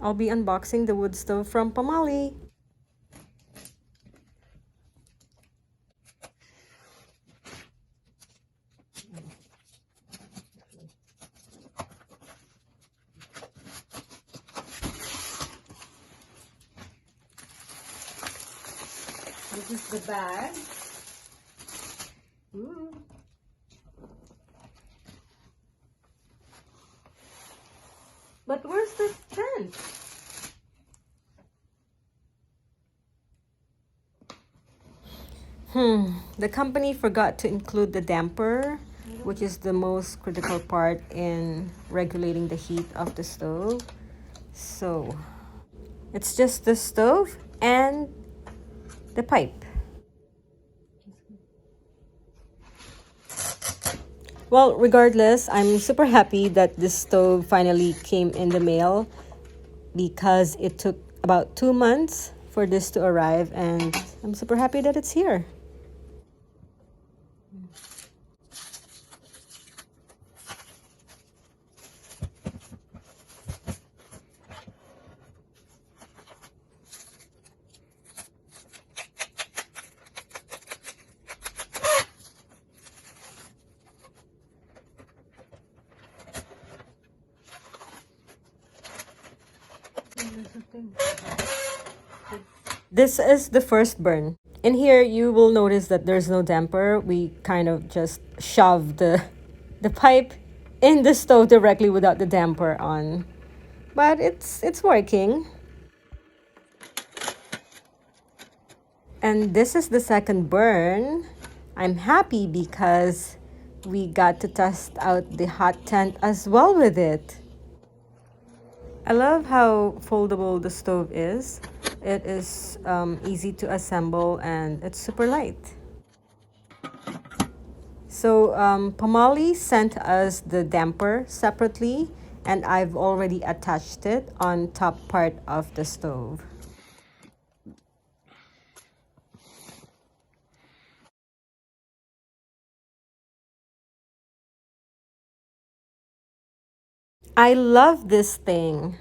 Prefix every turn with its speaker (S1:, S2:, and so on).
S1: I'll be unboxing the wood stove from Pomoly. This is the bag. Ooh. But where's the tent? The company forgot to include the damper, which is the most critical part in regulating the heat of the stove. So it's just the stove and the pipe. Well, regardless, I'm super happy that this stove finally came in the mail because it took about 2 months for this to arrive, and I'm super happy that it's here. This is the first burn. In here, you will notice that there's no damper. We kind of just shoved the pipe in the stove directly without the damper on. But it's working. And this is the second burn. I'm happy because we got to test out the hot tent as well with it. I love how foldable the stove is. It is easy to assemble and it's super light. So Pomoly sent us the damper separately, and I've already attached it on top part of the stove. I love this thing.